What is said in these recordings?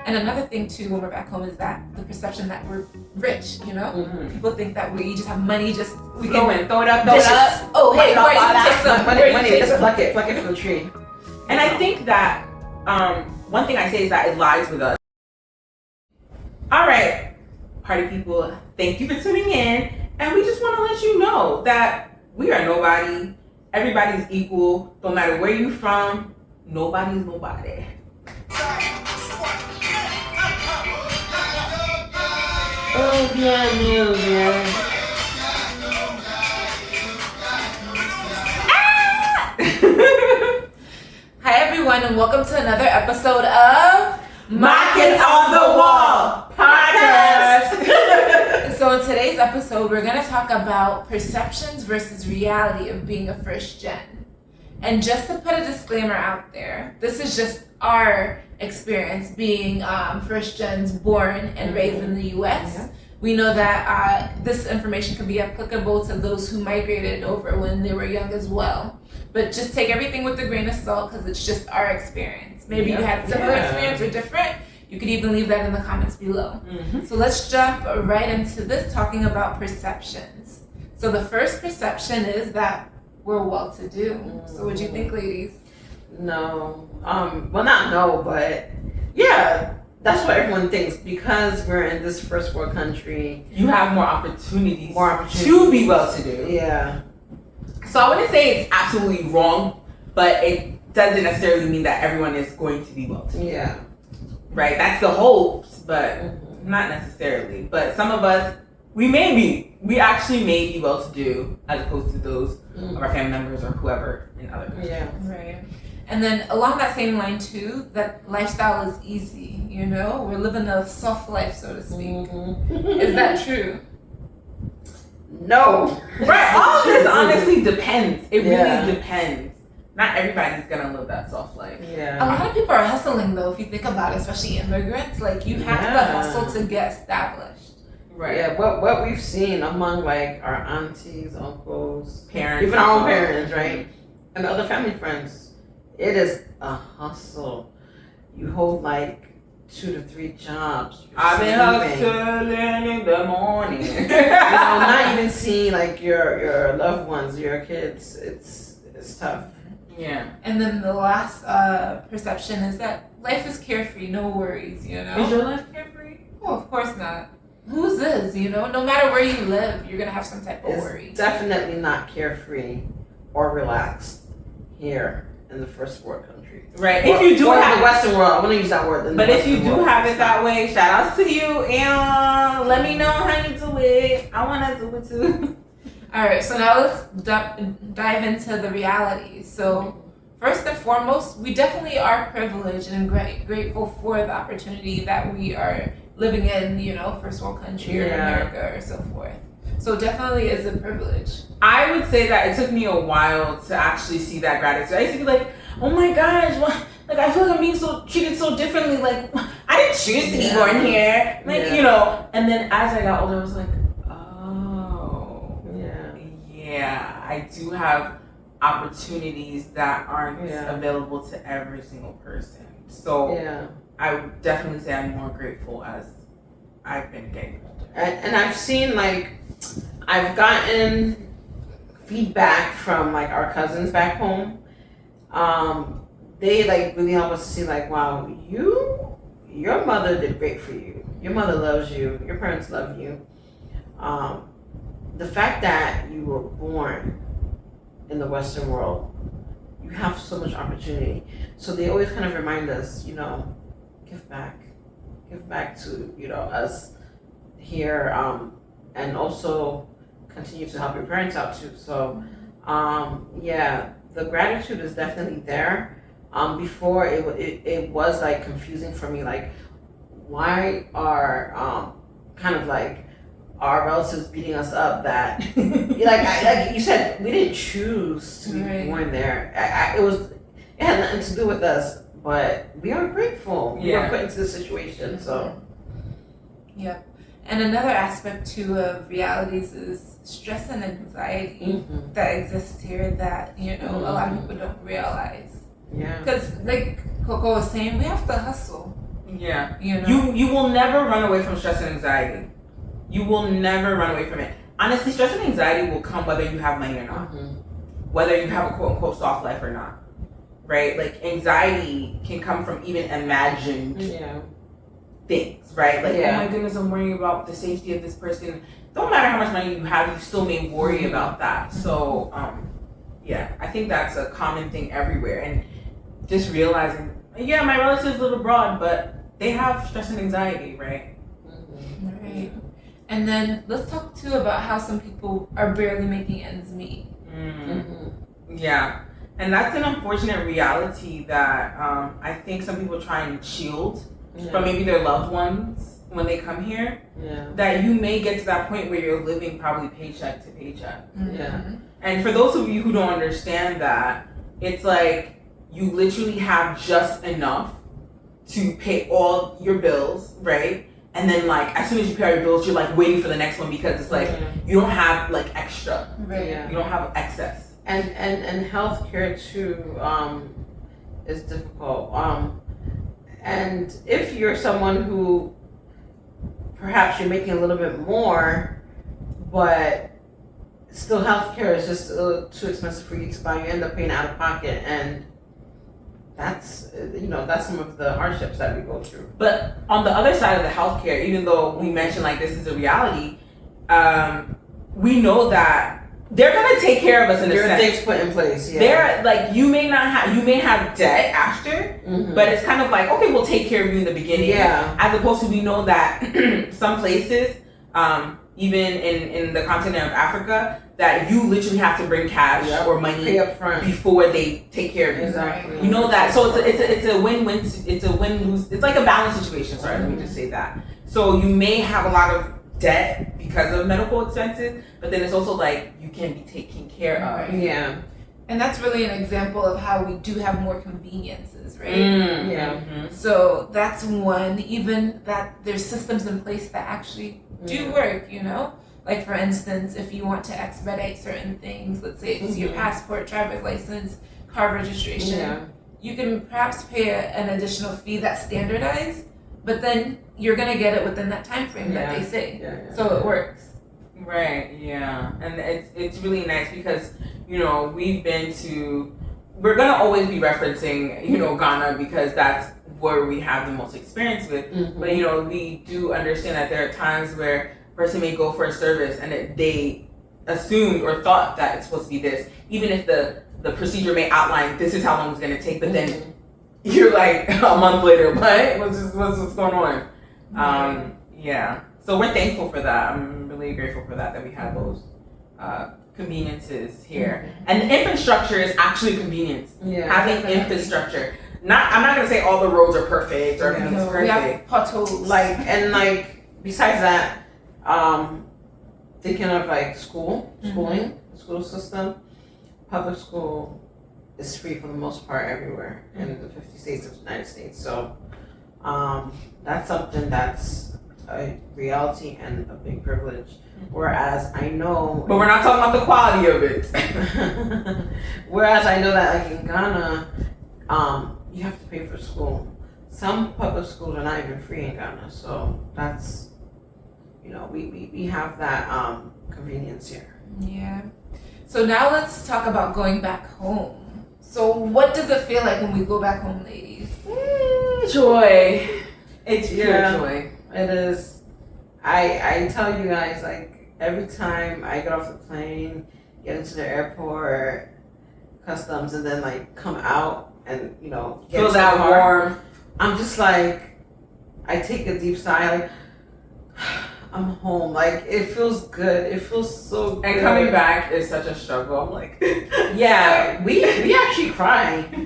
And another thing too, when we're back home, is that the perception that we're rich. People think that we just have money, we can throw it up. Oh, hey, where you take some money? Just pluck it from the tree. And I think that one thing I say is that it lies with us. All right, party people, thank you for tuning in, and we just want to let you know that we are nobody. Everybody's equal, no matter where you're from. Nobody's nobody. Oh yeah. Hi everyone, and welcome to another episode of My Kids on the Wall podcast. So in today's episode, we're going to talk about perceptions versus reality of being a first gen. And just to put a disclaimer out there, this is just our experience being first gens born and raised in the U.S. Yeah. We know that this information can be applicable to those who migrated over when they were young as well. But just take everything with a grain of salt because it's just our experience. Maybe you had similar experience or different. You could even leave that in the comments below. So let's jump right into this, talking about perceptions. So the first perception is that we're well-to-do. So what do you think, ladies? No. Well, not no, but yeah, that's what everyone thinks. Because we're in this first world country, you have more opportunities to be well-to-do. Yeah. So I wouldn't say it's absolutely wrong, but it doesn't necessarily mean that everyone is going to be well-to-do. Yeah. Right? That's the hopes, but not necessarily. But some of us, we actually may be well-to-do as opposed to those of our family members or whoever in other countries. Yeah. Right. And then along that same line too, that lifestyle is easy, We're living a soft life, so to speak. Is that true? No. Right. All of this honestly depends. It really depends. Not everybody's gonna live that soft life. Yeah. A lot of people are hustling though, if you think about it, especially immigrants. Like you have to hustle to get established. Right. Yeah, what we've seen among like our aunties, uncles, parents, even our own parents, right? And other family friends, it is a hustle. You hold like 2 to 3 jobs. I've been hustling in the morning. Not even seeing like your loved ones, your kids. It's tough. Yeah. And then the last perception is that life is carefree, no worries, Is your life carefree? Oh, of course not. Whose is, no matter where you live, you're going to have some type of worry. Definitely not carefree or relaxed here in the first world country. Right. If you do have the Western world, I want to use that word. But if you do have it that way, shout out to you and let me know how you do it. I want to do it too. All right, so now let's dive into the reality. So first and foremost, we definitely are privileged and grateful for the opportunity that we are living in, first world country or America or so forth. So definitely is a privilege. I would say that it took me a while to actually see that gratitude. I used to be like, oh my gosh, I feel like I'm being treated so differently. Like, I didn't choose to be born here. And then as I got older, I was like, yeah, I do have opportunities that aren't available to every single person. So I would definitely say I'm more grateful as I've been getting older. And I've seen I've gotten feedback from our cousins back home. They really help us see wow, your mother did great for you. Your mother loves you. Your parents love you. The fact that you were born in the Western world, you have so much opportunity. So they always kind of remind us, give back to, us here, and also continue to help your parents out too. So, the gratitude is definitely there. Before it was confusing for me, why are our relatives beating us up that like you said, we didn't choose to be born there. It had nothing to do with us, but we are grateful. We were put into this situation. So yep. And another aspect too of realities is stress and anxiety that exists here that a lot of people don't realize. Yeah. Because like Coco was saying, we have to hustle. Yeah. You know? You will never run away from stress and anxiety. You will never run away from it. Honestly, stress and anxiety will come whether you have money or not. Whether you have a quote unquote soft life or not. Right? Like anxiety can come from even imagined things, right? Like, oh my goodness, I'm worrying about the safety of this person. Don't matter how much money you have, you still may worry about that. So, I think that's a common thing everywhere. And just realizing, my relatives live abroad, but they have stress and anxiety, right? Right. And then let's talk too about how some people are barely making ends meet. Yeah. And that's an unfortunate reality that I think some people try and shield from maybe their loved ones when they come here. That you may get to that point where you're living probably paycheck to paycheck. And for those of you who don't understand that, it's like you literally have just enough to pay all your bills, right? And then like as soon as you pay all your bills, you're like waiting for the next one because it's like you don't have like extra. You don't have excess. And healthcare too is difficult. And if you're someone who perhaps you're making a little bit more, but still healthcare is just a little too expensive for you to buy, you end up paying out of pocket, and that's some of the hardships that we go through. But on the other side of the healthcare, even though we mentioned like this is a reality, we know that they're gonna take care of us in a sense. There are things put in place. They're like you may have debt after, but it's kind of like okay, we'll take care of you in the beginning. As opposed to we know that some places, even in the continent of Africa, that you literally have to bring cash or money up front before they take care of you. Exactly. You know that, so it's a win-win. It's a win-lose. It's like a balance situation. Sorry, let me just say that. So you may have a lot of debt because of medical expenses, but then it's also like you can be taken care of. And that's really an example of how we do have more conveniences, right? So that's one, even that there's systems in place that actually do work, you know? Like for instance, if you want to expedite certain things, let's say it's your passport, driver's license, car registration, you can perhaps pay an additional fee that's standardized, but then you're gonna get it within that time frame that they say. So it works. Right, and it's really nice because, you know, we're gonna always be referencing, you know, Ghana because that's where we have the most experience with. But, you know, we do understand that there are times where a person may go for a service and they assumed or thought that it's supposed to be this, even if the procedure may outline this is how long it's gonna take, but then you're like a month later, what's going on? So we're thankful for that. I'm really grateful for that we have those conveniences here. And the infrastructure is actually a convenience. Having infrastructure. I'm not gonna say all the roads are perfect or everything's perfect. We have potholes. Besides that, thinking of like schooling, the school system, public school is free for the most part everywhere in the 50 states of the United States. So that's something that's a reality and a big privilege. Whereas I know, but we're not talking about the quality of it. Whereas I know that like in Ghana, you have to pay for school. Some public schools are not even free in Ghana, so that's, you know, we have that convenience here. So now let's talk about going back home. So what does it feel like when we go back home, ladies? Joy. It's pure joy. It is. I tell you guys, like every time I get off the plane, get into the airport, customs, and then like come out and, you know, get that warm. I'm just like, I take a deep sigh, like I'm home. Like it feels good. It feels so good. And coming back is such a struggle. I'm like, we actually cry. We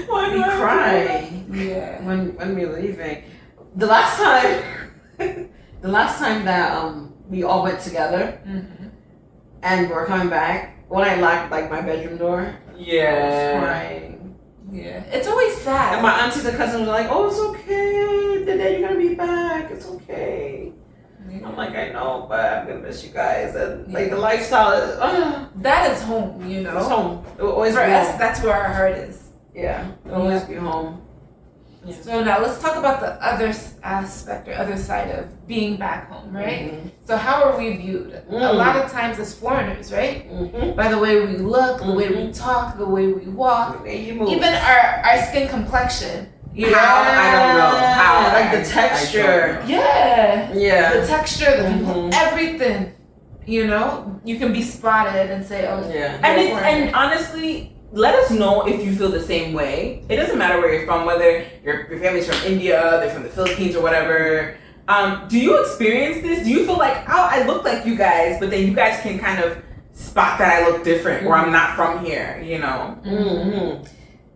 cry. When we're leaving. The last time that we all went together and we're coming back, when I locked like my bedroom door, I was crying. It's always sad. And my aunties and cousins were like, "Oh, it's okay. Today you're gonna be back. It's okay." I'm like, I know, but I'm gonna miss you guys. And like the lifestyle is that is home, you know. It's home. It will always for be us. home. That's where our heart is. It'll always be home. Yeah. So now let's talk about the other aspect or other side of being back home, right? Mm-hmm. So how are we viewed? A lot of times as foreigners, right? Mm-hmm. By the way we look, the way we talk, the way we walk, The way you move. even our skin complexion. You How? know? I don't know. How? Like the I texture. Yeah. Yeah. The texture, the Mhm. everything. You know, you can be spotted and say, "Oh, Yeah. And honestly, let us know if you feel the same way. It doesn't matter where you're from, whether your family's from India, they're from the Philippines or whatever. Do you experience this? Do you feel like, oh, I look like you guys, but then you guys can kind of spot that I look different or I'm not from here, you know? Mm-hmm.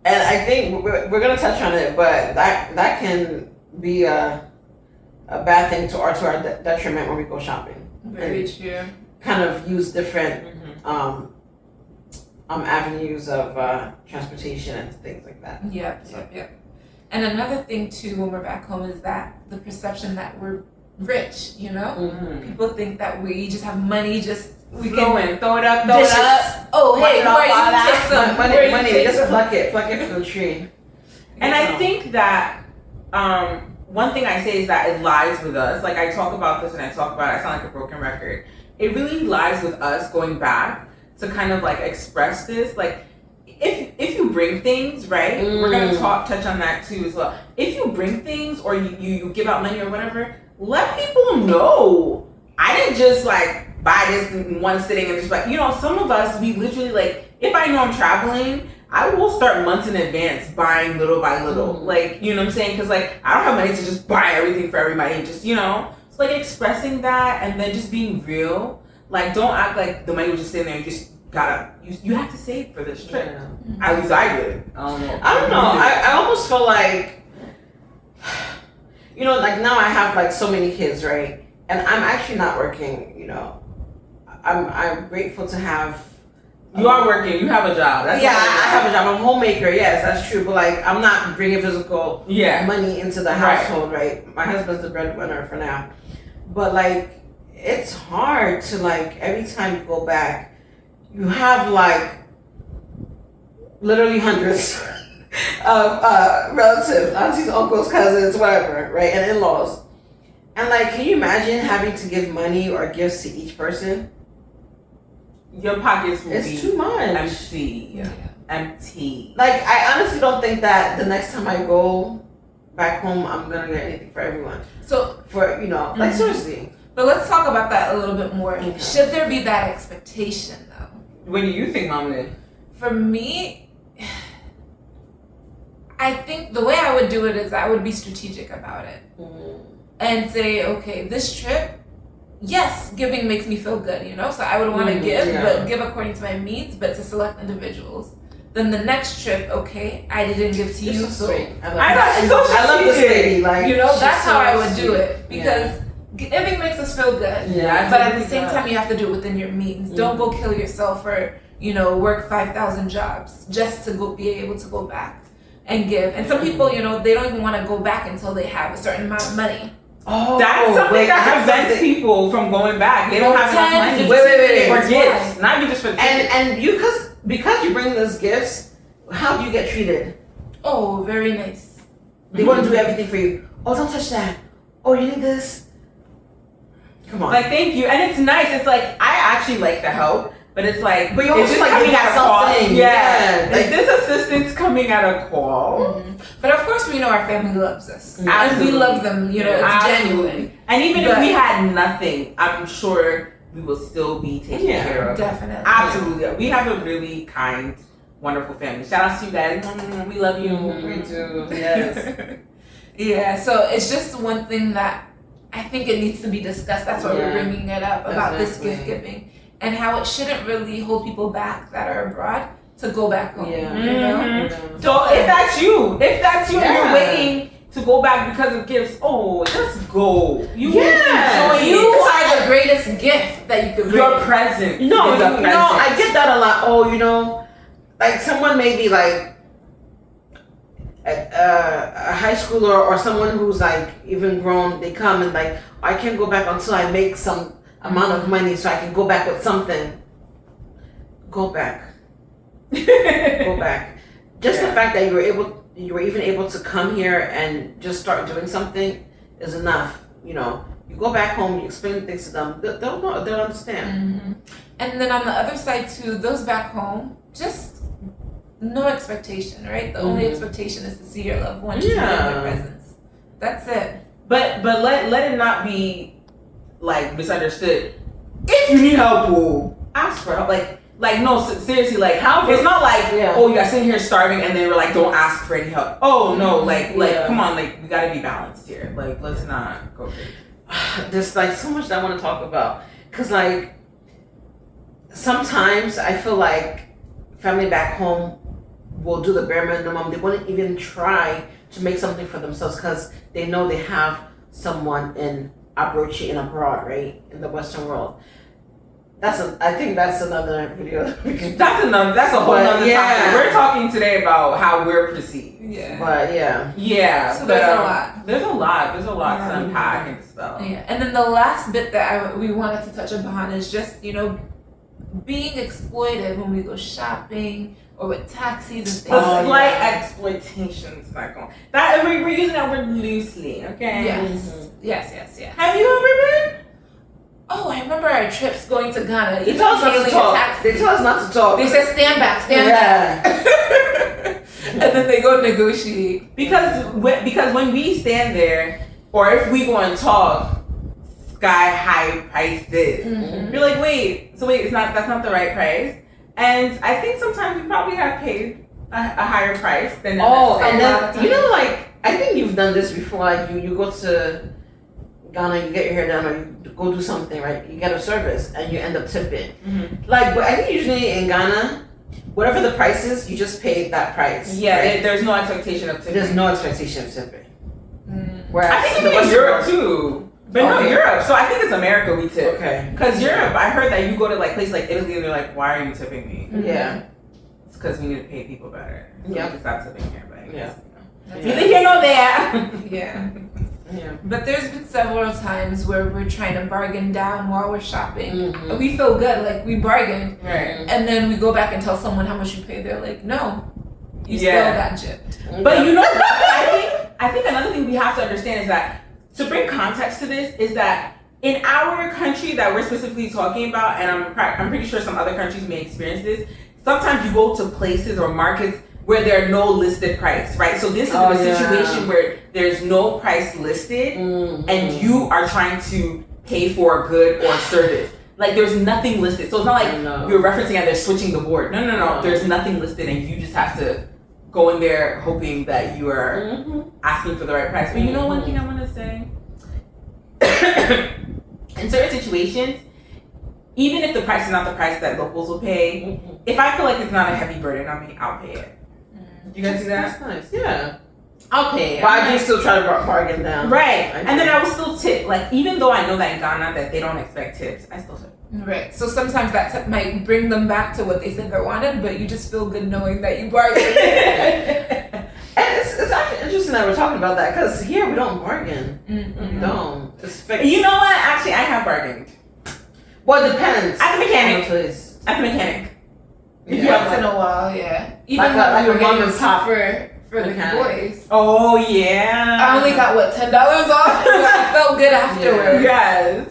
And I think we're gonna touch on it, but that can be a bad thing to our detriment when we go shopping. very true." Kind of use different avenues of transportation and things like that. Yep. And another thing too, when we're back home, is that the perception that we're rich. You know, Mm-hmm. people think that we just have money, we Throw can it, throw it up, throw it up. Oh, hey, who Wipe it off, are you? all that. Take some. Money, Who are you? money. Take Just some. pluck it from the tree. And I think that one thing I say is that it lies with us. Like I talk about this and I sound like a broken record. It really lies with us going back to kind of like express this. Like if you bring things, right? We're gonna touch on that too as well. If you bring things or you give out money or whatever, let people know. I didn't just like buy this in one sitting and just like, you know, some of us, we literally like, if I know I'm traveling, I will start months in advance buying little by little. Like, you know what I'm saying? Because like, I don't have money to just buy everything for everybody and just, you know, so like expressing that and then just being real. Like, don't act like the money was just sitting there. You just gotta, you have to save for this trip. Yeah. At least I did. I don't know. I almost feel like, you know, like now I have like so many kids, right? And I'm actually not working, you know. I'm grateful to have. You are working. You have a job. That's I have a job. I'm a homemaker. Yes, that's true. But like, I'm not bringing physical money into the household, right? My husband's the breadwinner for now. But like, it's hard to like every time you go back, you have like literally hundreds of relatives, aunties, uncles, cousins, whatever, right, and in-laws. And like, can you imagine having to give money or gifts to each person? Your pockets will be It's too much. empty. Like, I honestly don't think that the next time I go back home, I'm gonna get anything for everyone. So, For, you know, like seriously. but let's talk about that a little bit more. Okay. Should there be that expectation though? What do you think, Mama? For me, I think the way I would do it is I would be strategic about it and say, okay, this trip, yes, giving makes me feel good, you know? So I would want to give, but give according to my means, but to select individuals. Then the next trip, okay, I didn't give to you, so I love this lady. Like, you know, that's she's how so I would do sweet. it because giving makes us feel good. Yeah, but at the same time, you have to do it within your means. Don't go kill yourself or, you know, work 5,000 jobs just to be able to go back and give. And some people, you know, they don't even want to go back until they have a certain amount of money. Oh, that's something that prevents people from going back. They don't have enough money. Wait. For gifts, not even just for tickets. And you, because you bring those gifts, how do you get treated? Oh, very nice. They want to do everything for you. Oh, don't touch that. Oh, you need this. Come on. Like, thank you. And it's nice. It's like, I actually like the help, but it's like, but you're is also this like coming at a cost? something. Yeah. Like, Is this assistance coming at a call? But of course, we know our family loves us. And Absolutely. we love them, you know, it's genuine. And even if we had nothing, I'm sure we will still be taken care of. Definitely. Absolutely. We have a really kind, wonderful family. Shout out to you guys. We love you. We do. Yes. Yeah, so it's just one thing that I think it needs to be discussed. That's why we're bringing it up about this gift giving and how it shouldn't really hold people back that are abroad to go back home. Yeah. You know? So if that's you and you're Yeah. waiting to go back because of gifts, just go. You You are the greatest gift that you could bring. Your present. No, is a present. I get that a lot. Oh, you know, like someone maybe like a high schooler or someone who's like even grown, they come and like, I can't go back until I make some amount of money so I can go back with something. Go back. Go back. Just the fact that you were able you were even able to come here and just start doing something is enough. You go back home, you explain things to them, they'll know, they'll understand. Mm-hmm. And then on the other side too, those back home, just no expectation, right? The only expectation is to see your loved ones in their presence. That's it. But let it not be like misunderstood. If you need help, ask for help. Like no, seriously, like how it's not like oh you're sitting here starving and then we're like don't ask for any help. Oh no, like come on, like we gotta be balanced here. Like let's not go crazy. There's like so much that I want to talk about because like sometimes I feel like family back home will do the bare minimum. They wouldn't even try to make something for themselves because they know they have someone in abroad, right, in the Western world. I think that's another video. That's a whole nother topic. We're talking today about how we're perceived. Yeah. But So there's a lot. There's a lot to unpack and dispel. Yeah. And then the last bit that we wanted to touch upon is just, being exploited when we go shopping or with taxis and things like slight that. exploitation is not going. That we're using that word loosely, okay? Yes. Yes. Have you ever been? Oh, I remember our trips going to Ghana. They told us not to talk. They told us not to talk. They said stand back. And then they go negotiate. Because when we stand there, or if we go and talk, sky high price this. Mm-hmm. You're like, wait, that's not the right price. And I think sometimes you probably have paid a higher price than and then like I think you've done this before. Like you go to Ghana, you get your hair done, or you go do something, right? You get a service and you end up tipping. Mm-hmm. Like, but I think usually in Ghana, whatever the price is, you just pay that price. Yeah, right? there's no expectation of tipping. There's no expectation of tipping. Mm. I think in Europe too. But no, Europe. So I think it's America we tip. Okay. Because Europe, I heard that you go to like places like Italy and they're like, why are you tipping me? Mm-hmm. Yeah. It's because we need to pay people better. So Yeah. we can stop tipping here. But I guess, That's neither here nor there. Yeah. Yeah. But there's been several times where we're trying to bargain down while we're shopping. Mm-hmm. We feel good, like we bargained. Right. And then we go back and tell someone how much you paid. They're like, no, you still got gypped. But you know what? I think another thing we have to understand is that, to bring context to this, is that in our country that we're specifically talking about, and I'm pretty sure some other countries may experience this, sometimes you go to places or markets where there are no listed price, right? So this is a situation where there's no price listed and you are trying to pay for a good or service. Like there's nothing listed. So it's not like you're referencing and they're switching the board. No. There's nothing listed and you just have to go in there hoping that you are asking for the right price. But you know one thing I want to say? In certain situations, even if the price is not the price that locals will pay, if I feel like it's not a heavy burden on me, I'll pay it. You guys do that? That's nice. Yeah. I'll pay it. But I do still try to bargain down. Right. And then I will still tip. Like, even though I know that in Ghana that they don't expect tips, I still tip. Right. So sometimes that tip might bring them back to what they said they wanted, but you just feel good knowing that you bargained. And it's actually interesting that we're talking about that because here we don't bargain. Mm-hmm. We don't. It's fixed. You know what? Actually, I have bargained. Well, it depends. At the mechanic. Please. At the mechanic. Once in a while, yeah. Even Like when we were a mom getting and pop for the boys. Oh, yeah. I only got $10 off, but I felt good afterwards. Yes.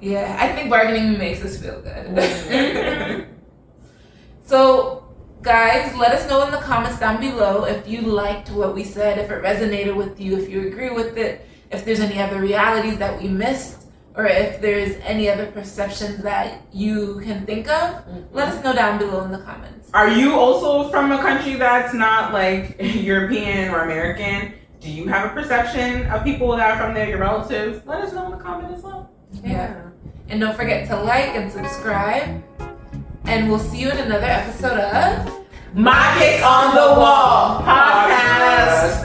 Yeah, I think bargaining makes us feel good. So, guys, let us know in the comments down below if you liked what we said, if it resonated with you, if you agree with it, if there's any other realities that we missed, or if there's any other perceptions that you can think of. Let us know down below in the comments. Are you also from a country that's not like European or American? Do you have a perception of people that are from there, your relatives? Let us know in the comments as well. Yeah. And don't forget to like and subscribe. And we'll see you in another episode of My Pick on the Wall podcast.